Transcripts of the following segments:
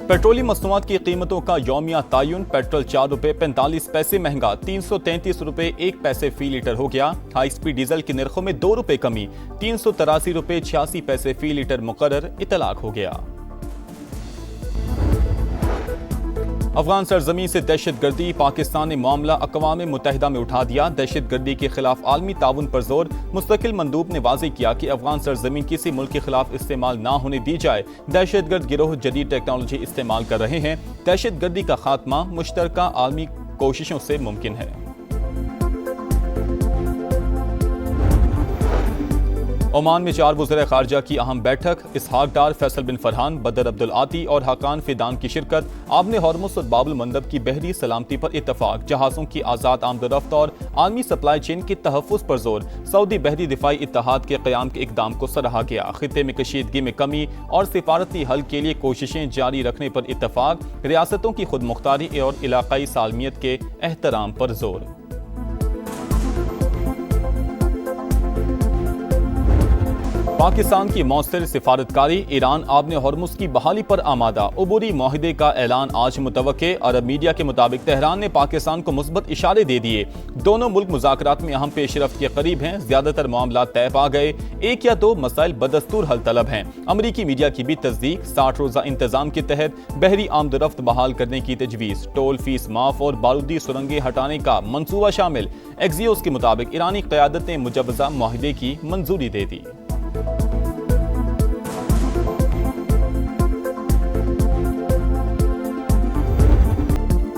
Petroleum मसनूआत की कीमतों का यौमिया तयन। पेट्रोल 4 रुपये 45 पैसे महंगा 333 रुपये 1 पैसे फी लीटर हो गया। हाई स्पीड डीजल के निर्खों में 2 रुपये कमी 383 रुपये 86 पैसे फी लीटर मुकर्रर इतलाक हो गया। अफगान सरजमीन से दहशत गर्दी। पाकिस्तान ने मामला अक़वाम मुत्तहिदा में उठा दिया। दहशत गर्दी के खिलाफ आलमी ताउन पर जोर। मुस्तकिल मंदूब ने वाज़ेह किया कि अफगान सरजमीन किसी मुल्क के खिलाफ इस्तेमाल ना होने दी जाए। दहशत गर्द गिरोह जदीद टेक्नोलॉजी इस्तेमाल कर रहे हैं। दहशत गर्दी का खात्मा मुश्तरका आलमी कोशिशों से मुमकिन है। ओमान में 4 वज़ीर ख़ारजा की अहम बैठक। इसहाक डार, फैसल बिन फरहान, बदर अब्दुल आती और हकान फिदान की शिरकत। आबने हॉर्मुज़ और बाबुल मंदब की बहरी सलामती पर इत्तफाक। जहाज़ों की आज़ाद आमदोरफ्त और आलमी सप्लाई चेन के तहफ़्फ़ुज़ पर जोर। सऊदी बहरी दिफाई इत्तेहाद के क़याम के इक़दाम को सराहा गया। ख़ित्ते में कशीदगी में कमी और सिफारती हल के लिए कोशिशें जारी रखने पर इत्तफाक। रियासतों की खुद मुख्तारी और इलाक़ाई सालमियत के एहतराम पर जोर। पाकिस्तान की मौसर सिफारतकारी। ईरान आबने हॉर्मुज़ की बहाली पर आमादा। अबूरी माहिदे का ऐलान आज मुतवक्के। अरब मीडिया के मुताबिक तेहरान ने पाकिस्तान को मुस्बत इशारे दे दिए। दोनों मुल्क मुज़ाकरात में अहम पेशरफ्त के करीब हैं। ज्यादातर मामला तय पा गए। 1 या 2 मसाइल बदस्तूर हल तलब हैं। अमरीकी मीडिया की भी तस्दीक। 60 रोज़ा इंतजाम के तहत बहरी आमदोरफ्त बहाल करने की तजवीज़। टोल फीस माफ और बारूदी सुरंगें हटाने का मंसूबा शामिल। एक्सियोस के मुताबिक ईरानी क़यादत ने मुजवज़ा माहिदे की मंजूरी दे दी।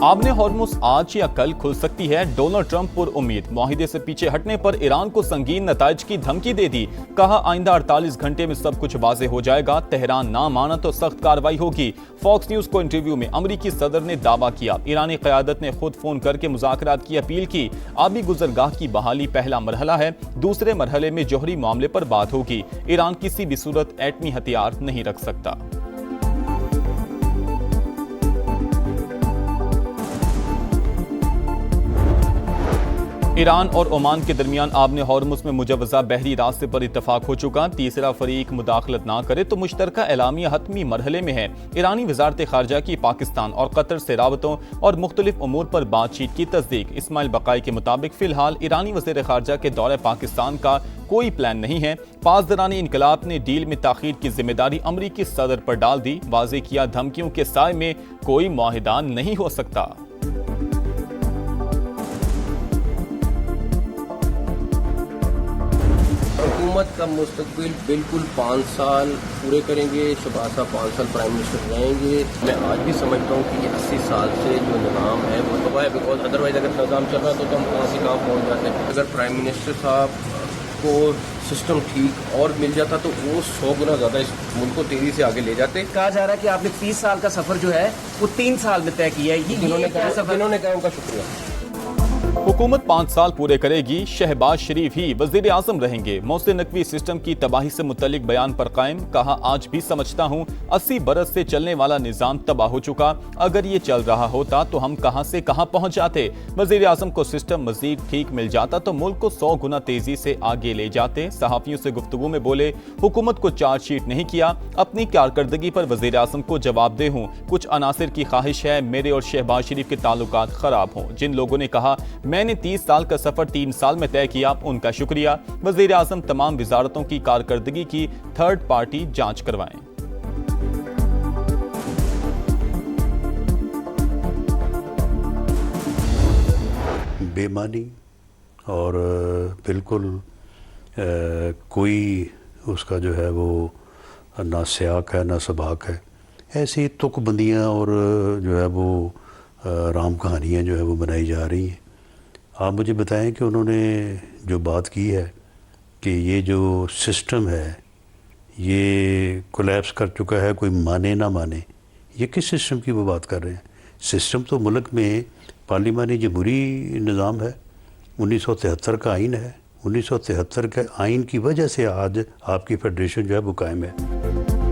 आबने हॉर्मुज़ आज या कल खुल सकती है। डोनाल्ड ट्रंप पर उम्मीद। माहिदे से पीछे हटने पर ईरान को संगीन नताइज की धमकी दे दी। कहा आइंदा 48 घंटे में सब कुछ वाज़ेह हो जाएगा। तेहरान ना माना तो सख्त कार्रवाई होगी। फॉक्स न्यूज को इंटरव्यू में अमरीकी सदर ने दावा किया। ईरानी क़यादत ने खुद फोन करके मुज़ाकरात की अपील की। आबी गुजरगाह की बहाली पहला मरहला है। दूसरे मरहले में जौहरी मामले पर बात होगी। ईरान किसी भी सूरत एटमी हथियार नहीं रख सकता। ईरान और ओमान के दरमियान आबने हॉर्मुज़ में मुजवज़ा बहरी रास्ते पर इत्तफाक हो चुका। तीसरा फरीक मुदाखलत ना करे तो मुश्तरका एलामिया हतमी मरहले में है। ईरानी वज़ारत ख़ारजा की पाकिस्तान और कतर से राबतों और मुख्तलिफ उमूर पर बातचीत की तस्दीक। इस्माइल बकाई के मुताबिक फ़िलहाल ईरानी वज़ीर ख़ारजा के दौरे पाकिस्तान का कोई प्लान नहीं है। पासदारानी इनकलाब ने डील में ताख़ीर की जिम्मेदारी अमरीकी सदर पर डाल दी। वाज़ेह किया धमकियों के साए में कोई मुआहिदा नहीं हो सकता। हुकूमत का मुस्तकबिल बिल्कुल 5 साल पूरे करेंगे। शहबाज साहब 5 साल प्राइम मिनिस्टर रहेंगे। मैं आज भी समझता हूँ कि ये 80 साल से जो निज़ाम है वो तबाह है। बिकॉज अदरवाइज अगर निज़ाम चल रहा तो हम कहाँ से कहाँ पहुँच जाते हैं। अगर प्राइम मिनिस्टर साहब को सिस्टम ठीक और मिल जाता तो वो 100 गुना ज़्यादा इस मुल्क को तेजी से आगे ले जाते। कहा जा रहा है कि आपने 30 साल का सफर जो है वो 3 साल में तय किया है। जिन्होंने कहा उनका शुक्रिया। हुकूमत 5 साल पूरे करेगी। शहबाज शरीफ ही वजीर आजम रहेंगे। मोहसिन नकवी सिस्टम की तबाही से मुतल्लिक बयान पर कायम। कहा आज भी समझता हूँ 80 बरस से चलने वाला निज़ाम तबाह हो चुका। अगर ये चल रहा होता तो हम कहाँ से कहाँ पहुँच जाते। वजीर आजम को सिस्टम मजीद ठीक मिल जाता तो मुल्क को 100 गुना तेजी से आगे ले जाते। सहाफ़ियों से गुफ्तगू में बोले हुकूमत को चार्जशीट नहीं किया। अपनी कारकर्दगी पर वजीर आजम को जवाबदेह हूँ। कुछ अनासिर की ख्वाहिश है मेरे और शहबाज शरीफ के ताल्लुकात खराब हों। जिन लोगों ने कहा मैंने 30 साल का सफर 3 साल में तय किया उनका शुक्रिया। वजीर आजम तमाम विजारतों की कारकर्दगी की थर्ड पार्टी जांच करवाएं। बेमानी और बिल्कुल कोई उसका जो है वो ना सियाक है ना सबाक है। ऐसी तुकबंदियाँ और जो है वो राम कहानियाँ जो है वो बनाई जा रही हैं। आप मुझे बताएं कि उन्होंने जो बात की है कि ये जो सिस्टम है ये कोलैप्स कर चुका है, कोई माने ना माने, ये किस सिस्टम की वो बात कर रहे हैं। सिस्टम तो मुल्क में पार्लिमानी जमहूरी निज़ाम है। 1973 का आइन है। 1973 के आइन की वजह से आज आपकी फेडरेशन जो है वो कायम है।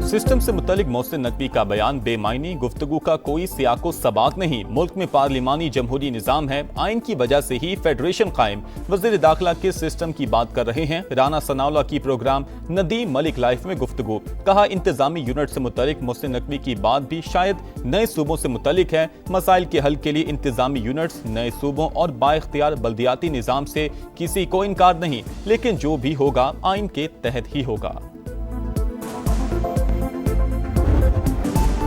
सिस्टम से मुतल्लिक मोहसिन नकवी का बयान बेमायनी, गुफ्तगू का कोई सियाको सबाक नहीं। मुल्क में पार्लिमानी जमहूरी निज़ाम है, आइन की वजह से ही फेडरेशन कायम। वज़ीर दाखिला किस सिस्टम की बात कर रहे हैं? राना सनाउल्लाह की प्रोग्राम नदीम मलिक लाइफ में गुफ्तगू। कहा इंतजामी यूनिट से मुतल्लिक मोहसिन नकवी की बात भी शायद नए सूबों से मुतल्लिक है। मसाइल के हल के लिए इंतजामी यूनिट्स नए सूबों और बाइख्तियार बल्दियाती निज़ाम से किसी को इनकार नहीं, लेकिन जो भी होगा आइन के तहत ही होगा।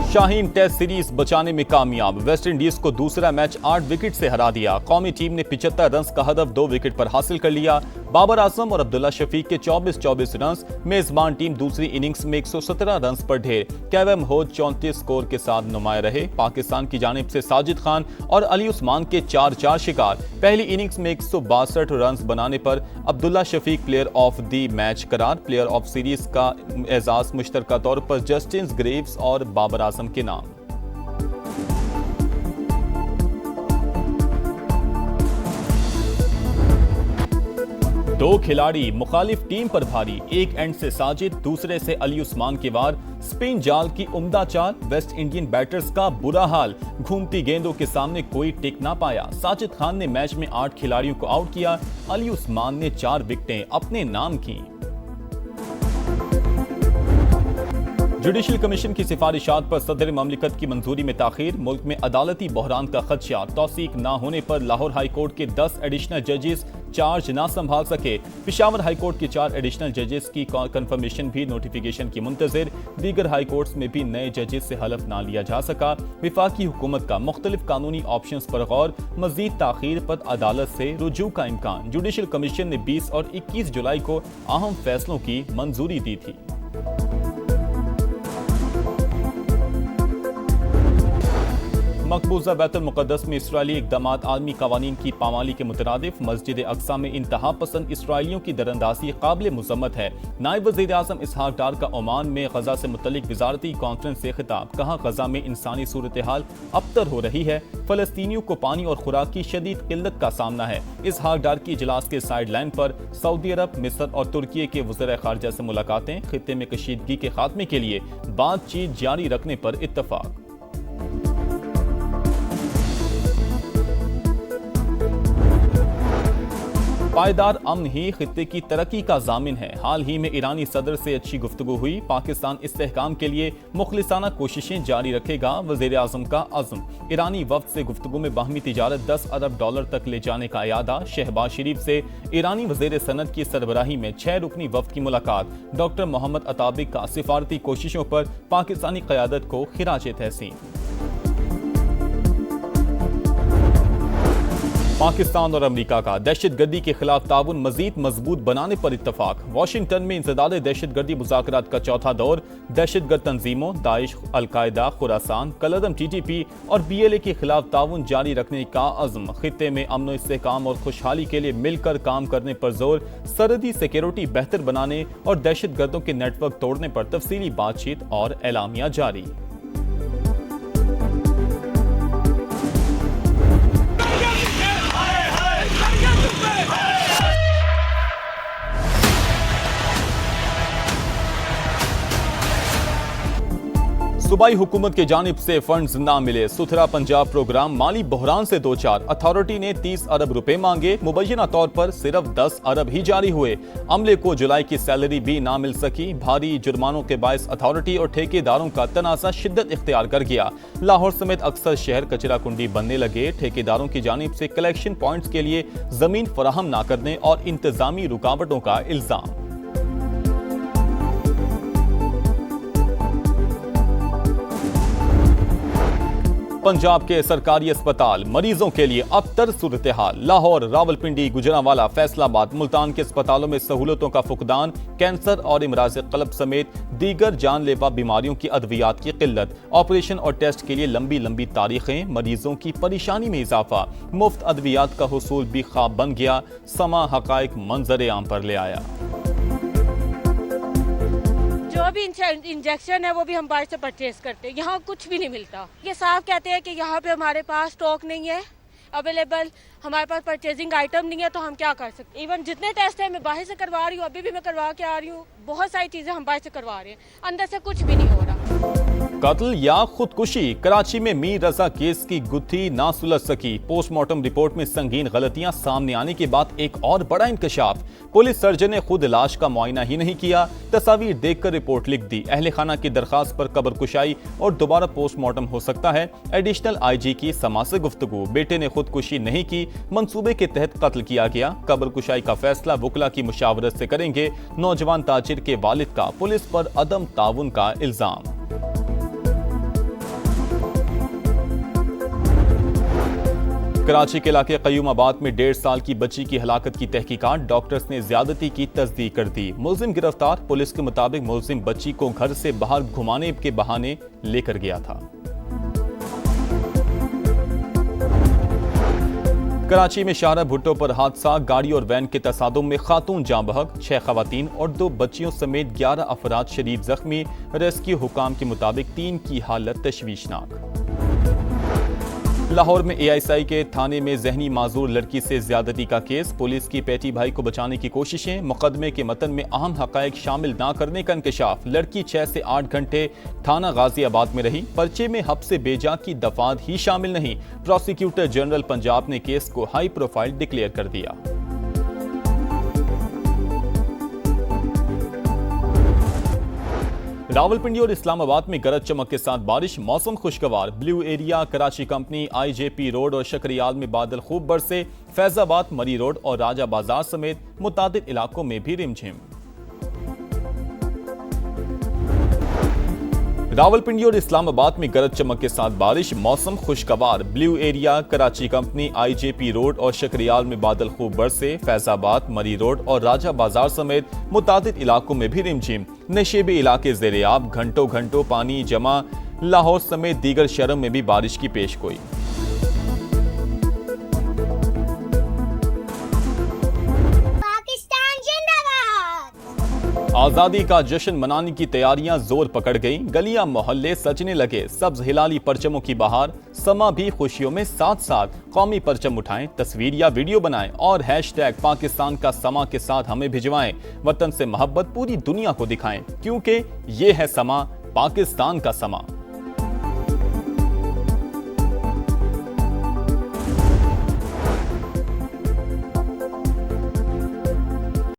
शाहीन टेस्ट सीरीज बचाने में कामयाब, वेस्ट इंडीज को दूसरा मैच 8 विकेट से हरा दिया। कौमी टीम ने 75 रन का हदफ 2 विकेट पर हासिल कर लिया। बाबर आजम और अब्दुल्ला शफीक के 24-24 रन। मेजबान टीम दूसरी इनिंग्स में 117 रन पर ढेर। केवम होड 34 स्कोर के साथ नुमाया रहे। पाकिस्तान की जानिब से साजिद खान और अली उस्मान के 4-4 शिकार। पहली इनिंग्स में 162 रन बनाने पर Abdullah Shafique player of the match करार। प्लेयर ऑफ सीरीज का एजाज मुश्तरका तौर पर जस्टिन ग्रेव्स और बाबर आजम के नाम। दो खिलाड़ी मुखालिफ टीम पर भारी, एक एंड से साजिद, दूसरे से अली उस्मान के वार। स्पिन जाल की उम्दा चाल, वेस्ट इंडियन बैटर्स का बुरा हाल। घूमती गेंदों के सामने कोई टिक ना पाया। साजिद खान ने मैच में 8 खिलाड़ियों को आउट किया। अली उस्मान ने 4 विकेटें अपने नाम की। जुडिशल कमीशन की सिफारिशात पर सदर ममलिकत की मंजूरी में ताखीर। मुल्क में अदालती बहरान का खदशा, तौसीक न होने पर लाहौर हाई कोर्ट के 10 एडिशनल जजेस चार्ज ना संभाल सके। पिशावर हाई कोर्ट के 4 एडिशनल जजेस की कंफर्मेशन भी नोटिफिकेशन की मुंतजिर। दीगर हाई कोर्ट्स में भी नए जजेस से हलफ ना लिया जा सका। विफाकी हुकूमत का मुख्तलिफ कानूनी ऑप्शंस पर गौर, मजीद ताखीर पर अदालत से रुजू का इम्कान। जुडिशल कमीशन ने 20 और 21 जुलाई को अहम फैसलों की मंजूरी दी थी। मकबूजा बैतुल मुक़द्दस में इसराइली इक़दामात आलमी क़वानीन की पामाली के मुतरादिफ। मस्जिद अक्सा में इंतहा पसंद इसराइलियों की दरअंदाज़ी काबिल मुज़म्मत है। नायब वज़ीर आज़म इसहाक डार का ओमान में गज़ा से मुतल्लिक वज़ारती कॉन्फ्रेंस से खिताब। कहा गज़ा में इंसानी सूरत हाल अबतर हो रही है। फ़लस्तीनियों को पानी और खुराक की शदीद किल्लत का सामना है। इसहाक डार की इजलास के साइड लाइन पर सऊदी अरब, मिस्र और तुर्की के वज़ीर ख़ारजा से मुलाकातें। खित्ते में कशीदगी के खात्मे के लिए बातचीत जारी रखने पर इत्तफ़ाक़। पायदार अमन ही खित्ते की तरक्की का जामिन है। हाल ही में ईरानी सदर से अच्छी गुफ्तगू हुई। पाकिस्तान इस्तेहकाम के लिए मुखलिसाना कोशिशें जारी रखेगा, वज़ीर आज़म का अज़्म। ईरानी वफ्द से गुफ्तगू में बाहमी तिजारत $10 अरब तक ले जाने का इरादा। शहबाज शरीफ से ईरानी वज़ीर सनत की सरबराही में 6 रुकनी वफ्द की मुलाकात। डॉक्टर मोहम्मद अताबिक का सिफारती कोशिशों पर पाकिस्तानी क़यादत को खिराज तहसीन। पाकिस्तान और अमेरिका का दहशतगर्दी के खिलाफ ताउन मजीद मजबूत बनाने पर इत्तफाक। वाशिंगटन में इंसदाद दहशतगर्दी मुज़ाकरात का चौथा दौर। दहशतगर्द तंजीमों दाइश, अलकायदा, खुरासान, कलअदम TTP और BLA के खिलाफ ताउन जारी रखने का अज़्म। खित्ते में अमन इस्तेहकाम और खुशहाली के लिए मिलकर काम करने पर जोर। सरहदी सिक्योरिटी बेहतर बनाने और दहशतगर्दों के नेटवर्क तोड़ने पर तफसीली बातचीत और एलामिया जारी। सूबाई हुकूमत की जानिब से फंड्स ना मिले। सुथरा पंजाब प्रोग्राम माली बहरान से दो चार। अथॉरिटी ने 30 अरब रुपए मांगे, मुबैना तौर पर सिर्फ 10 अरब ही जारी हुए। अमले को जुलाई की सैलरी भी ना मिल सकी। भारी जुर्मानों के बायस अथॉरिटी और ठेकेदारों का तनाज़ा शिद्दत इख्तियार कर गया। लाहौर समेत अक्सर शहर कचरा कुंडी बनने लगे। ठेकेदारों की जानिब से कलेक्शन पॉइंट्स के लिए जमीन फराहम ना करने और इंतजामी रुकावटों का इल्जाम। पंजाब के सरकारी अस्पताल मरीजों के लिए अबतर सूरत हाल। लाहौर, रावलपिंडी, गुजरांवाला, फैसलाबाद, मुल्तान के अस्पतालों में सहूलतों का फुकदान। कैंसर और इमराज क़ल्ब समेत दीगर जानलेवा बीमारियों की अद्वियात की किल्लत। ऑपरेशन और टेस्ट के लिए लंबी लंबी तारीखें। मरीजों की परेशानी में इजाफा। मुफ्त अद्वियात का हुसूल भी ख्वाब बन गया। समा हकाइक मंजर आम पर ले आया। जो भी इंजेक्शन है वो भी हम बाहर से परचेज करते हैं। यहाँ कुछ भी नहीं मिलता। ये साफ कहते हैं कि यहाँ पे हमारे पास स्टॉक नहीं है, अवेलेबल हमारे पास परचेजिंग आइटम नहीं है तो हम क्या कर सकते। इवन जितने टेस्ट है मैं बाहर से करवा रही हूँ, अभी भी मैं करवा के आ रही हूँ। बहुत सारी चीज़ें हम बाहर से करवा रहे हैं, अंदर से कुछ भी नहीं हो रहा। कत्ल या खुदकुशी, कराची में मीर रजा केस की गुत्थी ना सुलझ सकी। पोस्टमार्टम रिपोर्ट में संगीन गलतियां सामने आने के बाद एक और बड़ा इंकशाफ। पुलिस सर्जन ने खुद लाश का मुआयना ही नहीं किया, तस्वीर देखकर रिपोर्ट लिख दी। अहले खाना की दरखास्त पर कब्र कुशाई और दोबारा पोस्टमार्टम हो सकता है। एडिशनल आईजी की समा से गुफ्तगू, बेटे ने खुदकुशी नहीं की, मंसूबे के तहत कत्ल किया गया। कब्र कुशाई का फैसला वुकला की मुशावरत से करेंगे। नौजवान ताजिर के वालिद का पुलिस पर अदम ताउन का इल्जाम। कराची के इलाके कयूमाबाद में 1.5 साल की बच्ची की हलाकत की तहकीकात, डॉक्टर्स ने ज्यादती की तस्दीक कर दी। मुलजिम गिरफ्तार। पुलिस के मुताबिक मुलजिम बच्ची को घर से बाहर घुमाने के बहाने लेकर गया था। कराची में शाहरा भुट्टो पर हादसा, गाड़ी और वैन के तसादुम में खातून जाँ बहक, 6 खवातीन और 2 बच्चियों समेत 11 अफराद शदीद जख्मी। रेस्क्यू हुकाम के मुताबिक 3 की हालत तशवीशनाक। लाहौर में एएसआई के थाने में जहनी माजूर लड़की से ज्यादती का केस, पुलिस की पेटी भाई को बचाने की कोशिशें, मुकदमे के मतन में अहम हकायक शामिल ना करने का इंकशाफ। लड़की 6 से 8 घंटे थाना गाजियाबाद में रही, पर्चे में हब से बेजा की दफात ही शामिल नहीं। प्रोसिक्यूटर जनरल पंजाब ने केस को हाई प्रोफाइल डिक्लेयर कर दिया। रावलपिंडी और इस्लामाबाद में गरज चमक के साथ बारिश, मौसम खुशगवार। Blue Area, Karachi Company, IJP Road और शकरियाल में बादल खूब बरसे। फैजाबाद, मरी रोड और राजा बाजार समेत मुतादिद इलाकों में भी रिमझिम। रावलपिंडी और इस्लामाबाद में गरज चमक के साथ बारिश, मौसम खुशगवार। Blue Area, Karachi Company, IJP Road और शकरियाल में बादल खूब बरसे। फैजाबाद, मरी रोड और राजा बाजार समेत मुतादिद इलाकों में भी रिमझिम। नशेबी इलाके ज़ेरे-आब, घंटों घंटों पानी जमा। लाहौर समेत दीगर शहरों में भी बारिश की पेशगोई। आजादी का जश्न मनाने की तैयारियां जोर पकड़ गईं, गलियां मोहल्ले सजने लगे। सब्ज हिलाली परचमों की बहार, समा भी खुशियों में साथ साथ। कौमी परचम उठाएं, तस्वीर या वीडियो बनाएं और हैशटैग पाकिस्तान का समा के साथ हमें भिजवाएं। वतन से मोहब्बत पूरी दुनिया को दिखाएं, क्योंकि ये है समा, पाकिस्तान का समा।